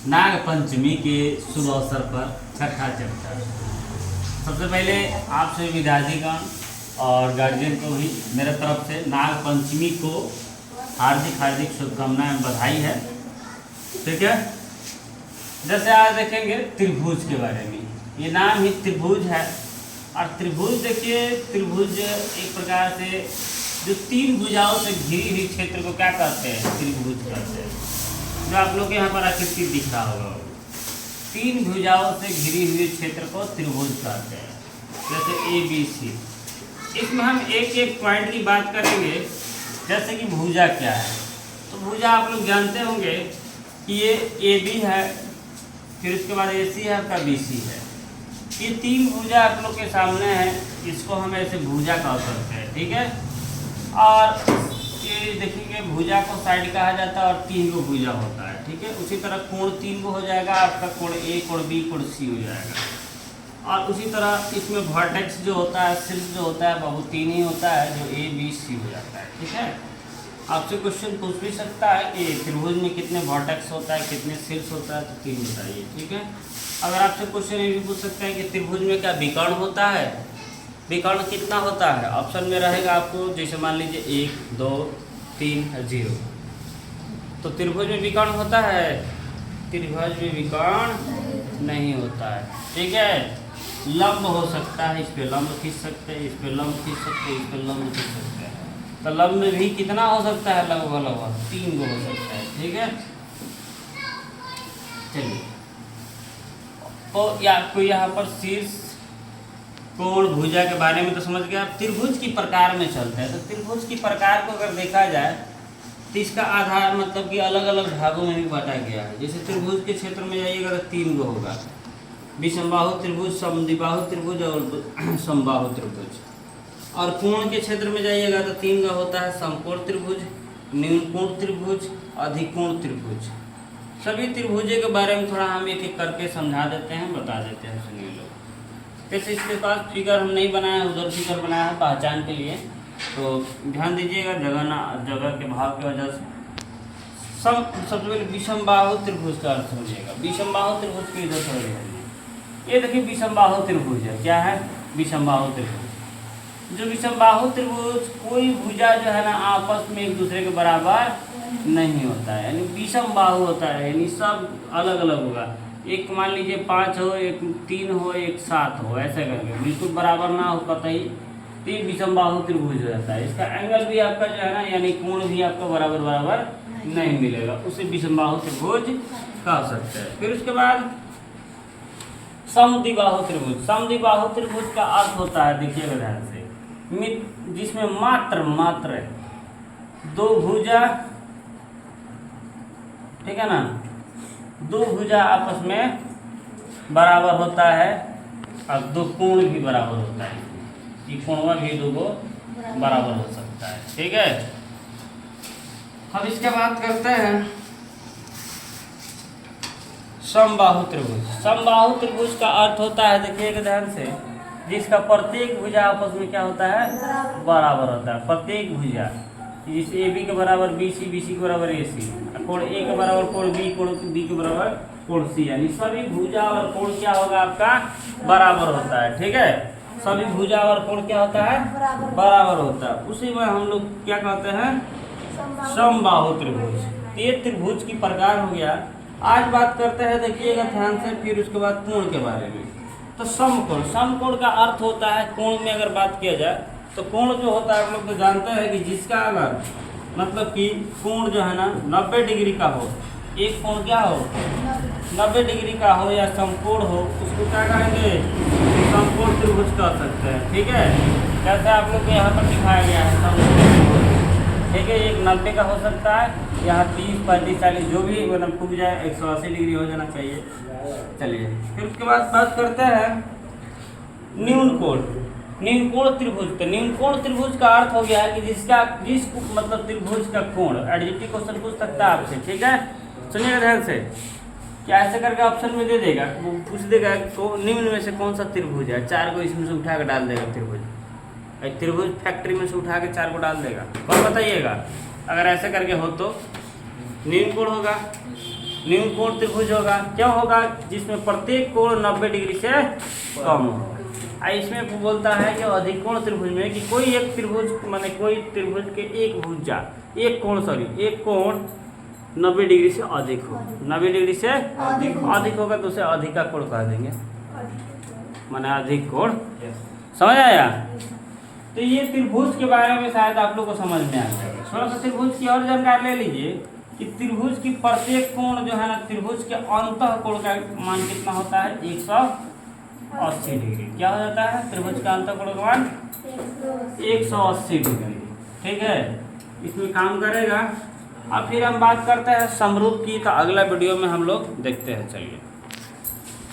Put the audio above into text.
नाग पंचमी के शुभ अवसर पर छठा चैप्टर। सबसे पहले आप सभी विद्यार्थीगण और गार्जियन को भी मेरे तरफ से नाग पंचमी को हार्दिक हार्दिक शुभकामनाएं, बधाई है। ठीक है, जैसे आज देखेंगे त्रिभुज के बारे में। ये नाम ही त्रिभुज है और त्रिभुज देखिए, त्रिभुज एक प्रकार से जो तीन भुजाओं से घिरी हुई क्षेत्र को क्या कहते हैं, त्रिभुज कहते हैं। जो आप लोग के यहाँ पर आकृति दिख रहा होगा, तीन भुजाओं से घिरी हुई क्षेत्र को त्रिभुज कहते हैं, जैसे ए बी सी। इसमें हम एक एक पॉइंट की बात करेंगे, जैसे कि भुजा क्या है। तो भुजा आप लोग जानते होंगे कि ये ए बी है, फिर उसके बाद ए सी है, आपका बी सी है। ये तीन भुजा आप लोग के सामने है, इसको हम ऐसे भुजा कह सकते हैं। ठीक है, और ये देखेंगे भुजा को साइड कहा जाता है और तीन गो भुजा होता है। ठीक है, उसी तरह कोण तीन गो हो जाएगा, आपका कोण ए, कोण बी, कोण सी हो जाएगा। और उसी तरह इसमें वर्टेक्स जो होता है, शीर्ष जो होता है, वो तीन ही होता है, जो ए बी सी हो जाता है। ठीक है, आपसे क्वेश्चन पूछ भी सकता है कि त्रिभुज में कितने वर्टेक्स होता है, कितने शीर्ष होता है, तो तीन बताइए। ठीक है, अगर आपसे क्वेश्चन ये भी पूछ सकता है कि त्रिभुज में क्या विकर्ण होता है, विकर्ण कितना होता है। ऑप्शन में रहेगा आपको, जैसे मान लीजिए 1 2 3 0। तो त्रिभुज में विकर्ण होता है, त्रिभुज में विकर्ण नहीं होता है। ठीक है, लंब हो सकता है, इस पे लंब खींच सकते हैं, इस पे लंब खींच सकते हैं, इस पे लंब खींच सकते हैं। तो लंब में भी कितना हो सकता है, लगभग 3 गो हो सकता है। ठीक है, चलिए, तो आपको यहाँ पर शीर्ष, कोण, भुजा के बारे में तो समझ गया। आप त्रिभुज की प्रकार में चलते हैं। तो त्रिभुज की प्रकार को अगर देखा जाए तो इसका आधार मतलब कि अलग अलग भागों में भी बांटा गया है। जैसे त्रिभुज के क्षेत्र में जाइएगा तो 3 गो होगा, विषमबाहु त्रिभुज, समद्विबाहु त्रिभुज और समबाहु त्रिभुज। और कोण के क्षेत्र में जाइएगा तो 3 का होता है, समकोण त्रिभुज, न्यूनकोण त्रिभुज, अधिकोण त्रिभुज। सभी त्रिभुजों के बारे में थोड़ा हम एक एक करके समझा देते हैं, बता देते हैं, सुनिए लोग। जैसे इसके पास फिगर हम नहीं बनाया, उधर फिगर बनाया है पहचान के लिए, तो ध्यान दीजिएगा, जगह के भाव की वजह से। सबसे पहले विषमबाहु त्रिभुज का अर्थ समझिएगा। विषमबाहु त्रिभुज के इधर थोड़ा ध्यान, ये देखिए विषमबाहु त्रिभुज है। क्या है, विषमबाहु त्रिभुज। जो विषमबाहु त्रिभुज, कोई भुजा जो है ना आपस में एक दूसरे के बराबर नहीं होता है, यानी विषम बाहु होता है, यानी सब अलग अलग होगा। एक मान लीजिए 5 हो, एक 3 हो, एक 7 हो, ऐसे करके बिल्कुल बराबर ना हो कतई, तो ये विषम बाहु त्रिभुज हो जाता है। इसका एंगल भी आपका जो है ना, यानी कोण भी आपका बराबर बराबर नहीं मिलेगा, उसे विषम बाहु त्रिभुज कह सकते हैं। फिर उसके बाद समद्विबाहु त्रिभुज। समद्विबाहु त्रिभुज का अर्थ होता है, देखिएगा ध्यान से, जिसमें मात्र 2 भुजा, ठीक है ना, 2 भुजा आपस में बराबर होता है और 2 कोण भी बराबर होता है। ये कोणवा भी 2 को बराबर हो सकता है। ठीक है, अब इसके बात करते हैं समबाहु त्रिभुज। समबाहु त्रिभुज का अर्थ होता है, देखिएगा ध्यान से, जिसका प्रत्येक भुजा आपस में क्या होता है, बराबर होता है। प्रत्येक भुजा, जैसे ए बी के बराबर बी सी, बी सी के बराबर ए सी, कोण ए के बराबर कोण बी, कोण बी के बराबर कोण सी, यानी सभी भुजा और कोण क्या होगा आपका, बराबर होता है। ठीक है, सभी भुजा और कोण क्या होता है, बराबर होता है। उसी में हम लोग क्या कहते हैं, समबाहु त्रिभुज। ये त्रिभुज की प्रकार हो गया। आज बात करते हैं, देखिएगा ध्यान से, फिर उसके बाद कोण के बारे में। तो समकोण, समकोण का अर्थ होता है, कोण में अगर बात किया जाए तो कोण जो होता है, आप लोग तो जानते हैं कि जिसका अगर मतलब कि कोण जो है ना 90 डिग्री का हो, एक कोण क्या हो 90 डिग्री का हो या समकोण हो, उसको क्या कहेंगे, समकोण त्रिभुज कह सकते हैं। ठीक है, जैसे आप लोग को यहाँ पर दिखाया गया है समकोण त्रिभुज। ठीक है, एक 90 का हो सकता है, यहाँ 30 35 40 जो भी मतलब फूक जाए, 180 डिग्री हो जाना चाहिए। चलिए, फिर उसके बाद बात करते हैं न्यूनकोण। न्यूनकोण त्रिभुज। तो न्यूनकोण त्रिभुज का अर्थ हो गया है कि जिस मतलब त्रिभुज का कोण, एडजेक्टिव क्वेश्चन पूछ सकता है आपसे। ठीक है, सुनिएगा ध्यान से, क्या ऐसे करके ऑप्शन में दे देगा, वो पूछ देगा तो निम्न में से कौन सा त्रिभुज है, 4 को इसमें से उठा कर डाल देगा त्रिभुज। त्रिभुज फैक्ट्री में से उठा के 4 को डाल देगा, कौन बताइएगा। अगर ऐसे करके हो तो न्यूनकोण होगा, न्यून कोण त्रिभुज होगा, क्या होगा, जिसमें प्रत्येक कोण 90 डिग्री से कम हो। इसमें बोलता है कि अधिक कोण त्रिभुज में कि कोई एक त्रिभुज माने कोई त्रिभुज के एक भुजा एक कोण 90 डिग्री से अधिक हो, 90 डिग्री से अधिक होगा तो उसे अधिका कोण कह देंगे, माने अधिक कोण। समझ आया? तो ये त्रिभुज के बारे में शायद आप लोग को समझ में आ जाएगा। थोड़ा सा त्रिभुज की और जानकारी ले लीजिए कि त्रिभुज की प्रत्येक कोण जो है ना, त्रिभुज के अंतः कोण का मान कितना होता है, 180 डिग्री। क्या हो जाता है त्रिभुज का अंतः कोण का मान 180 डिग्री। ठीक है, इसमें काम करेगा। अब फिर हम बात करते हैं समरूप की, तो अगला वीडियो में हम लोग देखते हैं। चलिए।